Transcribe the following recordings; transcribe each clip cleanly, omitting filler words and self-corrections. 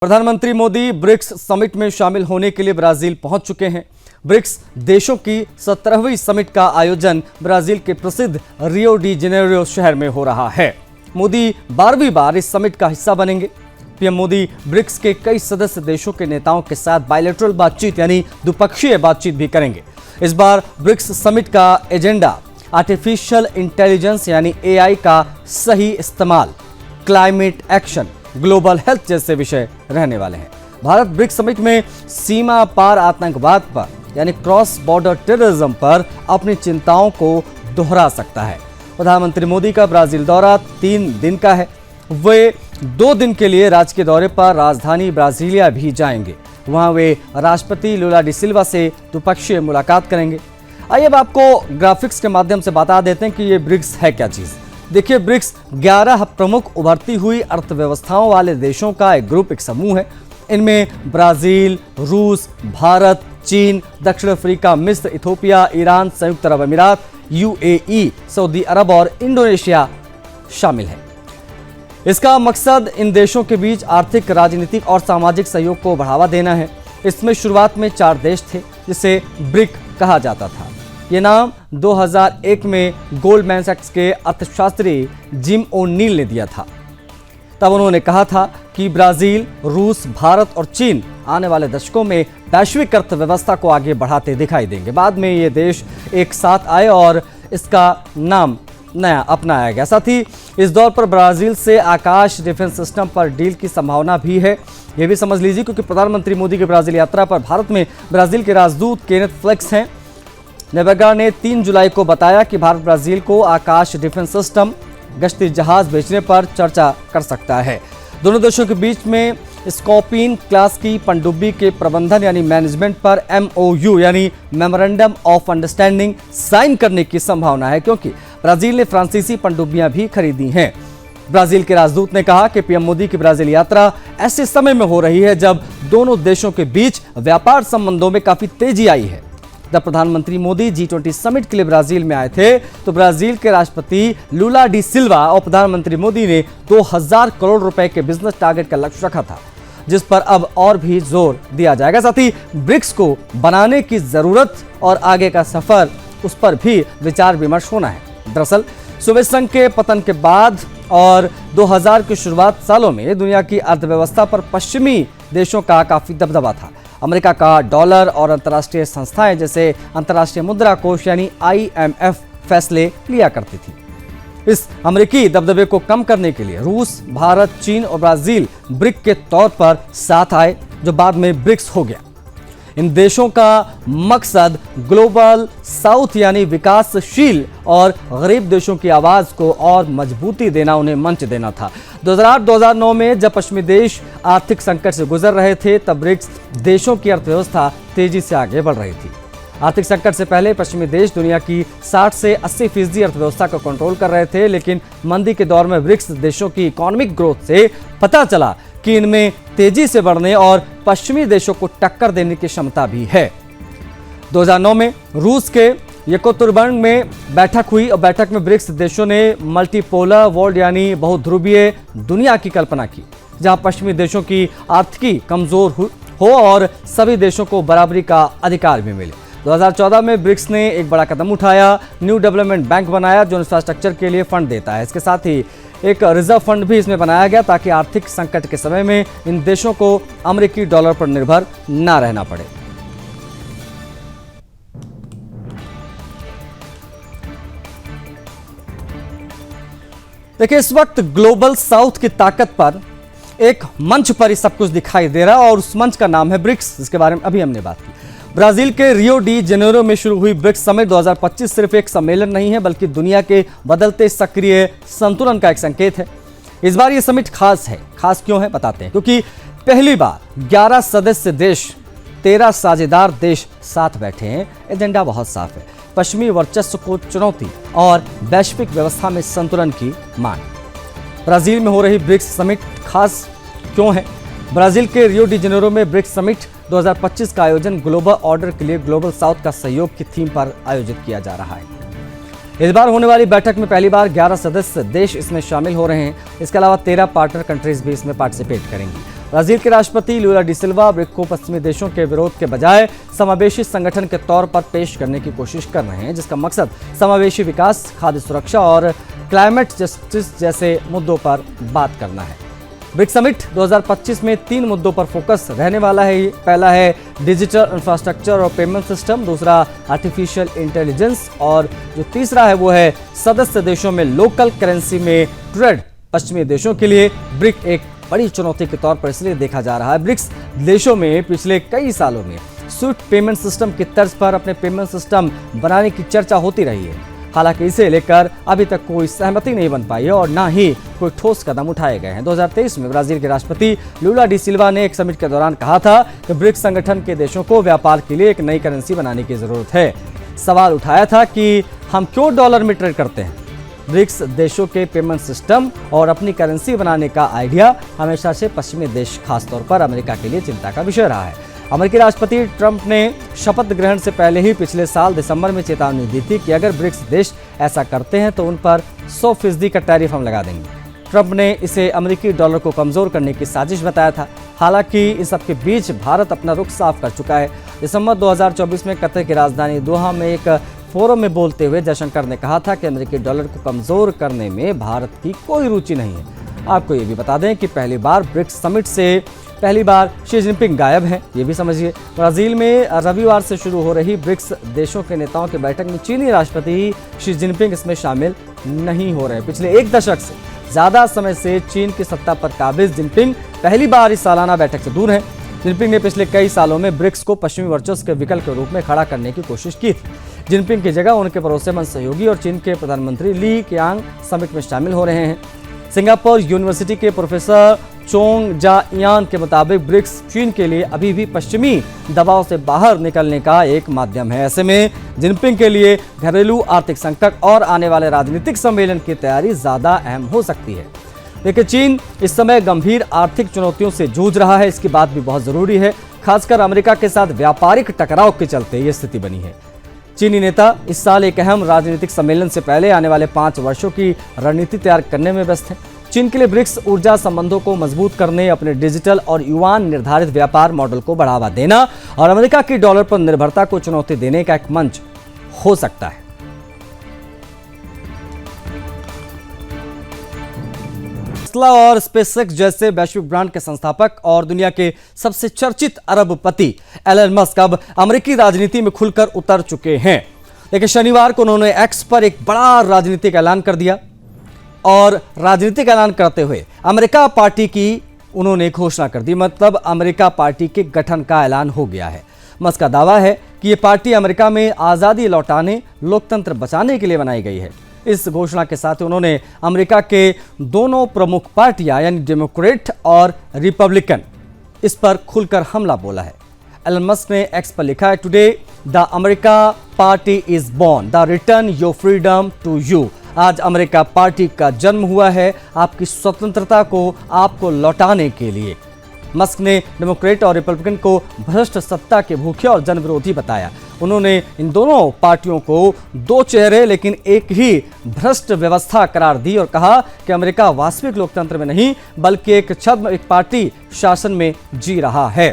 प्रधानमंत्री Modi BRICS summit में शामिल होने के लिए ब्राजील पहुंच चुके हैं। ब्रिक्स देशों की 17वीं समिट का आयोजन ब्राजील के प्रसिद्ध रियो डी जेनेरियो शहर में हो रहा है। मोदी 12वीं बार इस समिट का हिस्सा बनेंगे। पीएम मोदी ब्रिक्स के कई सदस्य देशों के नेताओं के साथ बायलैटरल बातचीत यानी द्विपक्षीय बातचीत भी करेंगे। इस बार ब्रिक्स समिट का एजेंडा आर्टिफिशियल इंटेलिजेंस यानी एआई का सही इस्तेमाल, क्लाइमेट एक्शन, ग्लोबल हेल्थ जैसे विषय रहने वाले हैं। भारत ब्रिक्स समिट में सीमा पार आतंकवाद पर यानी क्रॉस बॉर्डर टेररिज्म पर अपनी चिंताओं को दोहरा सकता है। प्रधानमंत्री मोदी का ब्राजील दौरा 3 दिन का है। वे 2 दिन के लिए राजकीय दौरे पर राजधानी ब्राजीलिया भी जाएंगे। वहां वे राष्ट्रपति लुला डी सिल्वा से द्विपक्षीय मुलाकात करेंगे। आइए अब आपको ग्राफिक्स के माध्यम से बता देते हैं कि ये ब्रिक्स है क्या चीज। देखिए, ब्रिक्स 11 प्रमुख उभरती हुई अर्थव्यवस्थाओं वाले देशों का एक ग्रुप, एक समूह है। इनमें ब्राजील, रूस, भारत, चीन, दक्षिण अफ्रीका, मिस्र, इथोपिया, ईरान, संयुक्त अरब अमीरात, यूएई, सऊदी अरब और इंडोनेशिया शामिल है। इसका मकसद इन देशों के बीच आर्थिक, राजनीतिक और सामाजिक सहयोग को बढ़ावा देना है। इसमें शुरुआत में 4 देश थे जिसे ब्रिक कहा जाता था। ये नाम 2001 में गोल्डमैन सैक्स के अर्थशास्त्री जिम ओ'नील ने दिया था। तब उन्होंने कहा था कि ब्राजील, रूस, भारत और चीन आने वाले दशकों में वैश्विक अर्थव्यवस्था को आगे बढ़ाते दिखाई देंगे। बाद में ये देश एक साथ आए और इसका नाम नया अपनाया गया। साथ ही इस दौर पर ब्राजील से आकाश डिफेंस सिस्टम पर डील की संभावना भी है। ये भी समझ लीजिए, क्योंकि प्रधानमंत्री मोदी की ब्राजील यात्रा पर भारत में ब्राजील के राजदूत केनेथ फ्लेक्स हैं। नेवेगा ने 3 जुलाई को बताया कि भारत ब्राजील को आकाश डिफेंस सिस्टम, गश्ती जहाज बेचने पर चर्चा कर सकता है। दोनों देशों के बीच में स्कॉर्पियन क्लास की पनडुब्बी के प्रबंधन यानी मैनेजमेंट पर MOU यानी मेमोरेंडम ऑफ अंडरस्टैंडिंग साइन करने की संभावना है, क्योंकि ब्राजील ने फ्रांसीसी पनडुब्बियां भी खरीदी हैं। ब्राजील के राजदूत ने कहा कि पीएम मोदी की ब्राजील यात्रा ऐसे समय में हो रही है जब दोनों देशों के बीच व्यापार संबंधों में काफी तेजी आई है। जब प्रधानमंत्री मोदी G20 समिट के लिए ब्राजील में आए थे तो ब्राजील के राष्ट्रपति लुला डी सिल्वा और प्रधानमंत्री मोदी ने 2000 करोड़ रुपए के बिजनेस टारगेट का लक्ष्य रखा था, जिस पर अब और भी जोर दिया जाएगा। साथ ही ब्रिक्स को बनाने की जरूरत और आगे का सफर, उस पर भी विचार विमर्श होना है। दरअसल सोवियत संघ के पतन के बाद और 2000 की शुरुआत सालों में दुनिया की अर्थव्यवस्था पर पश्चिमी देशों का काफी दबदबा था। अमेरिका का डॉलर और अंतर्राष्ट्रीय संस्थाएं जैसे अंतर्राष्ट्रीय मुद्रा कोष यानी IMF फैसले लिया करती थी। इस अमेरिकी दबदबे को कम करने के लिए रूस, भारत, चीन और ब्राजील ब्रिक के तौर पर साथ आए, जो बाद में ब्रिक्स हो गया। इन देशों का मकसद ग्लोबल साउथ यानी विकासशील और गरीब देशों की आवाज को और मजबूती देना, उन्हें मंच देना था। 2008-2009 में जब पश्चिमी देश आर्थिक संकट से गुजर रहे थे, तब ब्रिक्स देशों की अर्थव्यवस्था तेजी से आगे बढ़ रही थी। आर्थिक संकट से पहले पश्चिमी देश दुनिया की 60 से 80% अर्थव्यवस्था को कंट्रोल कर रहे थे, लेकिन मंदी के दौर में ब्रिक्स देशों की इकोनॉमिक ग्रोथ से पता चला कि इनमें तेजी से बढ़ने और पश्चिमी देशों को टक्कर देने की क्षमता भी है। 2009 में रूस के येकतेरिनबर्ग में बैठक हुई और बैठक में ब्रिक्स देशों ने मल्टीपोलर वर्ल्ड यानी बहुध्रुवीय दुनिया की कल्पना की, जहां पश्चिमी देशों की आर्थिकी कमजोर हो और सभी देशों को बराबरी का अधिकार भी मिले। 2014 में ब्रिक्स ने एक बड़ा कदम उठाया, न्यू डेवलपमेंट बैंक बनाया जो इंफ्रास्ट्रक्चर के लिए फंड देता है। इसके साथ ही एक रिजर्व फंड भी इसमें बनाया गया ताकि आर्थिक संकट के समय में इन देशों को अमेरिकी डॉलर पर निर्भर ना रहना पड़े। देखिए, इस वक्त ग्लोबल साउथ की ताकत पर एक मंच पर ही सब कुछ दिखाई दे रहा है और उस मंच का नाम है ब्रिक्स, जिसके बारे में अभी हमने बात की। ब्राजील के रियो डी जेनेरियो में शुरू हुई ब्रिक्स समिट 2025 सिर्फ एक सम्मेलन नहीं है, बल्कि दुनिया के बदलते सक्रिय संतुलन का एक संकेत है। इस बार यह समिट खास है। खास क्यों है बताते हैं। क्योंकि पहली बार 11 सदस्य देश, 13 साझेदार देश साथ बैठे हैं। एजेंडा बहुत साफ है, पश्चिमी वर्चस्व को चुनौती और वैश्विक व्यवस्था में संतुलन की मांग। ब्राजील में हो रही ब्रिक्स समिट खास क्यों है? ब्राजील के रियो डी जेनेरियो में ब्रिक्स समिट 2025 का आयोजन ग्लोबल ऑर्डर के लिए ग्लोबल साउथ का सहयोग की थीम पर आयोजित किया जा रहा है। इस बार होने वाली बैठक में पहली बार 11 सदस्य देश इसमें शामिल हो रहे हैं। इसके अलावा 13 पार्टनर कंट्रीज भी इसमें पार्टिसिपेट करेंगी। ब्राजील के राष्ट्रपति लूला डी सिल्वा ब्रिक्स को पश्चिमी देशों के विरोध के बजाय समावेशी संगठन के तौर पर पेश करने की कोशिश कर रहे हैं, जिसका मकसद समावेशी विकास, खाद्य सुरक्षा और क्लाइमेट जस्टिस जैसे मुद्दों पर बात करना है। ब्रिक्स समिट 2025 में 3 मुद्दों पर फोकस रहने वाला है। पहला है डिजिटल इंफ्रास्ट्रक्चर और पेमेंट सिस्टम, दूसरा आर्टिफिशियल इंटेलिजेंस और जो तीसरा है वो है सदस्य देशों में लोकल करेंसी में ट्रेड। पश्चिमी देशों के लिए ब्रिक्स एक बड़ी चुनौती के तौर पर इसलिए देखा जा रहा है। ब्रिक्स देशों में पिछले कई सालों में स्विफ्ट पेमेंट सिस्टम की तर्ज पर अपने पेमेंट सिस्टम बनाने की चर्चा होती रही है। हालांकि इसे लेकर अभी तक कोई सहमति नहीं बन पाई है और ना ही कोई ठोस कदम उठाए गए हैं। 2023 में ब्राजील के राष्ट्रपति लूला डी सिल्वा ने एक समिट के दौरान कहा था कि ब्रिक्स संगठन के देशों को व्यापार के लिए एक नई करेंसी बनाने की जरूरत है। सवाल उठाया था कि हम क्यों डॉलर में ट्रेड करते हैं। ब्रिक्स देशों के पेमेंट सिस्टम और अपनी करेंसी बनाने का आइडिया हमेशा से पश्चिमी देश, खासतौर पर अमेरिका के लिए चिंता का विषय रहा है। अमेरिकी राष्ट्रपति ट्रंप ने शपथ ग्रहण से पहले ही पिछले साल दिसंबर में चेतावनी दी थी कि अगर ब्रिक्स देश ऐसा करते हैं तो उन पर 100% का टैरिफ हम लगा देंगे। ट्रंप ने इसे अमेरिकी डॉलर को कमजोर करने की साजिश बताया था। हालांकि इस सबके बीच भारत अपना रुख साफ कर चुका है। दिसंबर 2024 में कतर की राजधानी दोहा में एक फोरम में बोलते हुए जयशंकर ने कहा था कि अमेरिकी डॉलर को कमजोर करने में भारत की कोई रुचि नहीं है। आपको ये भी बता दें कि पहली बार ब्रिक्स समिट से पहली बार शी जिनपिंग गायब हैं, ये भी समझिए। ब्राजील में रविवार से शुरू हो रही ब्रिक्स देशों के नेताओं की बैठक में चीनी राष्ट्रपति शी जिनपिंग इसमें शामिल नहीं हो रहे हैं। पिछले 1 दशक से ज्यादा समय से चीन की सत्ता पर काबिज जिनपिंग पहली बार इस सालाना बैठक से दूर हैं। जिनपिंग ने पिछले कई सालों में ब्रिक्स को पश्चिमी वर्चस्व के विकल्प के रूप में खड़ा करने की कोशिश की थी। जिनपिंग की जगह उनके भरोसेमंद सहयोगी और चीन के प्रधानमंत्री ली कीयांग समिट में शामिल हो रहे हैं। सिंगापुर यूनिवर्सिटी के प्रोफेसर चोंग जा-यान के मुताबिक ब्रिक्स चीन के लिए अभी भी पश्चिमी दबाव से बाहर निकलने का एक माध्यम है। ऐसे में जिनपिंग के लिए घरेलू आर्थिक संकट और आने वाले राजनीतिक सम्मेलन की तैयारी ज्यादा अहम हो सकती है। लेकिन चीन इस समय गंभीर आर्थिक चुनौतियों से जूझ रहा है, इसकी बात भी बहुत जरूरी है। खासकर अमेरिका के साथ व्यापारिक टकराव के चलते ये स्थिति बनी है। चीनी नेता इस साल एक अहम राजनीतिक सम्मेलन से पहले आने वाले 5 वर्षों की रणनीति तैयार करने में व्यस्त हैं। चीन के लिए ब्रिक्स ऊर्जा संबंधों को मजबूत करने, अपने डिजिटल और युवान निर्धारित व्यापार मॉडल को बढ़ावा देना और अमेरिका की डॉलर पर निर्भरता को चुनौती देने का एक मंच हो सकता है। टेस्ला और स्पेसएक्स जैसे वैश्विक ब्रांड के संस्थापक और दुनिया के सबसे चर्चित अरबपति एलन मस्क अब अमेरिकी राजनीति में खुलकर उतर चुके हैं। लेकिन शनिवार को उन्होंने एक्स पर एक बड़ा राजनीतिक ऐलान कर दिया और राजनीतिक ऐलान करते हुए अमेरिका पार्टी की उन्होंने घोषणा कर दी। मतलब अमेरिका पार्टी के गठन का ऐलान हो गया है। मस्क का दावा है कि यह पार्टी अमेरिका में आज़ादी लौटाने, लोकतंत्र बचाने के लिए बनाई गई है। इस घोषणा के साथ उन्होंने अमेरिका के दोनों प्रमुख पार्टियां यानी डेमोक्रेट और रिपब्लिकन इस पर खुलकर हमला बोला है। एलन मस्क ने एक्स पर लिखा है, today the America party is born, the return your freedom to you. आज अमेरिका पार्टी का जन्म हुआ है आपकी स्वतंत्रता को आपको लौटाने के लिए। मस्क ने डेमोक्रेट और रिपब्लिकन को भ्रष्ट सत्ता के भूखे और जनविरोधी बताया। उन्होंने इन दोनों पार्टियों को 2 चेहरे लेकिन एक ही भ्रष्ट व्यवस्था करार दी और कहा कि अमेरिका वास्तविक लोकतंत्र में नहीं बल्कि एक पार्टी शासन में जी रहा है।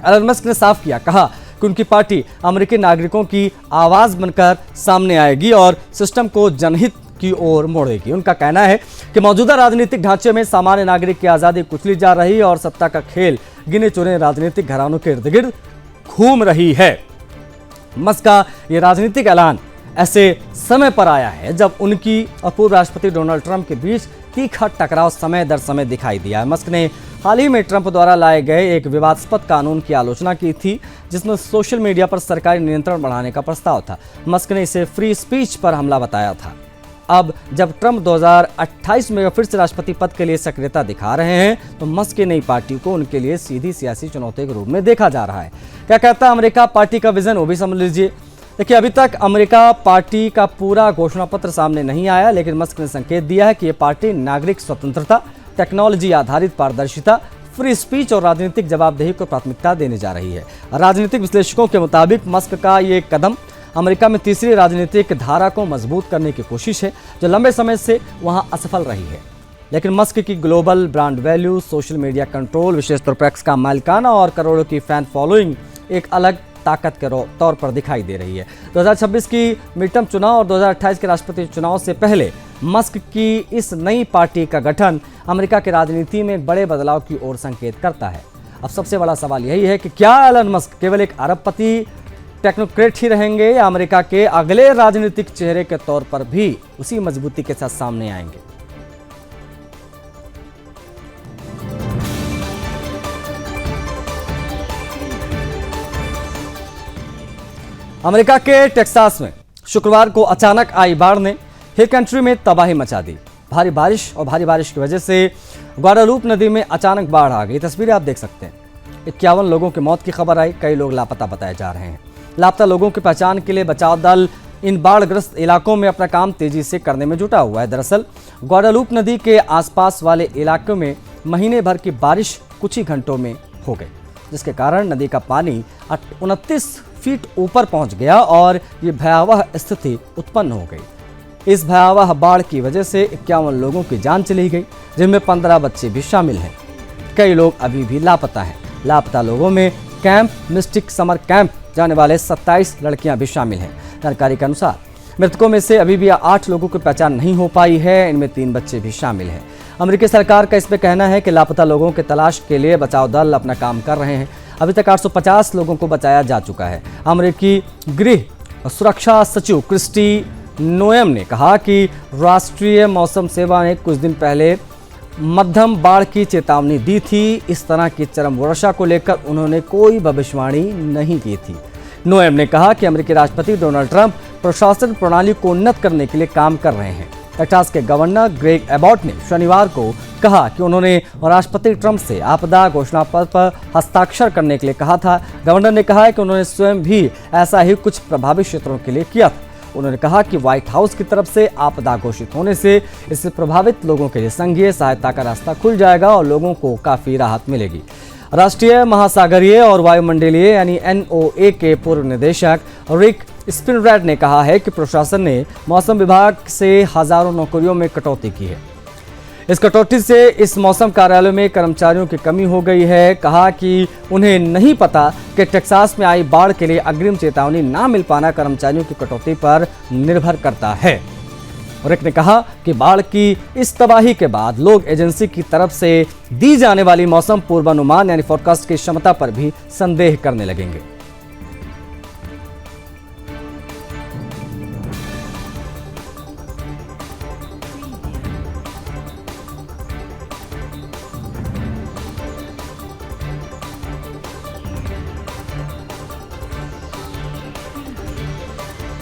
एलन मस्क ने साफ कहा कि उनकी पार्टी अमेरिकी नागरिकों की आवाज बनकर सामने आएगी और सिस्टम को जनहित की ओर मोड़ेगी। उनका कहना है कि मौजूदा राजनीतिक ढांचे में सामान्य नागरिक की आजादी कुचली जा रही है और सत्ता का खेल गिने चुने राजनीतिक घरानों के इर्द गिर्द घूम रही है। मस्क का यह राजनीतिक ऐलान ऐसे समय पर आया है जब उनकी और पूर्व राष्ट्रपति डोनाल्ड ट्रंप के बीच तीखा टकराव समय दर समय दिखाई दिया है। मस्क ने हाल ही में ट्रंप द्वारा लाए गए एक विवादास्पद कानून की आलोचना की थी जिसमें सोशल मीडिया पर सरकारी नियंत्रण बढ़ाने का प्रस्ताव था। मस्क ने इसे फ्री स्पीच पर हमला बताया था। अब जब ट्रंप 2028 में फिर से राष्ट्रपति पद के लिए सक्रियता दिखा रहे हैं तो मस्क की नई पार्टी को उनके लिए सीधी सियासी चुनौती के रूप में देखा जा रहा है। क्या कहता है अमेरिका पार्टी का विजन, वो भी समझ लीजिए। देखिए, अभी तक अमेरिका पार्टी का पूरा घोषणा पत्र सामने नहीं आया, लेकिन मस्क ने संकेत दिया है कि यह पार्टी नागरिक स्वतंत्रता, टेक्नोलॉजी आधारित पारदर्शिता, फ्री स्पीच और राजनीतिक जवाबदेही को प्राथमिकता देने जा रही है। राजनीतिक विश्लेषकों के मुताबिक मस्क का ये कदम अमेरिका में तीसरी राजनीतिक धारा को मजबूत करने की कोशिश है जो लंबे समय से वहां असफल रही है। लेकिन मस्क की global brand value, social media control, विशेष तौर पर एक्स का मालिकाना और करोड़ों की फैन फॉलोइंग एक अलग ताकत के तौर पर दिखाई दे रही है। 2026 की मिड टर्म चुनाव और 2028 के राष्ट्रपति चुनाव से पहले मस्क की इस नई पार्टी का गठन अमेरिका की राजनीति में एक बड़े बदलाव की ओर संकेत करता है। अब सबसे बड़ा सवाल यही है कि क्या एलन मस्क केवल एक अरबपति टेक्नोक्रेट ही रहेंगे या अमेरिका के अगले राजनीतिक चेहरे के तौर पर भी उसी मजबूती के साथ सामने आएंगे। अमेरिका के टेक्सास में शुक्रवार को अचानक आई बाढ़ ने हिल कंट्री में तबाही मचा दी। भारी बारिश की वजह से ग्वाडालूप नदी में अचानक बाढ़ आ गई। तस्वीरें आप देख सकते हैं। 51 लोगों की मौत की खबर आई, कई लोग लापता बताए जा रहे हैं। लापता लोगों की पहचान के लिए बचाव दल इन बाढ़ग्रस्त इलाकों में अपना काम तेजी से करने में जुटा हुआ है। दरअसल ग्वाडालूप नदी के आसपास वाले इलाकों में महीने भर की बारिश कुछ ही घंटों में हो गई, जिसके कारण नदी का पानी 29 फीट ऊपर पहुंच गया और ये भयावह स्थिति उत्पन्न हो गई। इस भयावह बाढ़ की वजह से 51 लोगों की जान चली गई, जिनमें 15 बच्चे भी शामिल हैं। कई लोग अभी भी लापता हैं। लापता लोगों में कैंप मिस्टिक समर कैंप जाने वाले 27 लड़कियां भी शामिल हैं। जानकारी के अनुसार मृतकों में से अभी भी 8 लोगों की पहचान नहीं हो पाई है। इनमें 3 बच्चे भी शामिल हैं। अमेरिकी सरकार का इसमें कहना है कि लापता लोगों की तलाश के लिए बचाव दल अपना काम कर रहे हैं। अभी तक 850 लोगों को बचाया जा चुका है। अमेरिकी गृह सुरक्षा सचिव क्रिस्टी नोएम ने कहा कि राष्ट्रीय मौसम सेवा ने कुछ दिन पहले मध्यम बाढ़ की चेतावनी दी थी। इस तरह की चरम वर्षा को लेकर उन्होंने कोई भविष्यवाणी नहीं की थी। नोएम ने कहा कि अमेरिकी राष्ट्रपति डोनाल्ड ट्रंप प्रशासन प्रणाली को उन्नत करने के लिए काम कर रहे हैं। टेक्सास के गवर्नर ग्रेग एबॉट ने शनिवार को कहा कि उन्होंने राष्ट्रपति ट्रंप से आपदा घोषणा पत्र पर हस्ताक्षर करने के लिए कहा था। गवर्नर ने कहा है कि उन्होंने स्वयं भी ऐसा ही कुछ प्रभावित क्षेत्रों के लिए किया था। उन्होंने कहा कि व्हाइट हाउस की तरफ से आपदा घोषित होने से इससे प्रभावित लोगों के लिए संघीय सहायता का रास्ता खुल जाएगा और लोगों को काफी राहत मिलेगी। राष्ट्रीय महासागरीय और वायुमंडलीय यानी NOAA के पूर्व निदेशक रिक स्पिनरैड ने कहा है कि प्रशासन ने मौसम विभाग से हजारों नौकरियों में कटौती की है। इस कटौती से इस मौसम कार्यालय में कर्मचारियों की कमी हो गई है। कहा कि उन्हें नहीं पता कि टेक्सास में आई बाढ़ के लिए अग्रिम चेतावनी ना मिल पाना कर्मचारियों की कटौती पर निर्भर करता है। रिक ने कहा कि बाढ़ की इस तबाही के बाद लोग एजेंसी की तरफ से दी जाने वाली मौसम पूर्वानुमान यानी फोरकास्ट की क्षमता पर भी संदेह करने लगेंगे।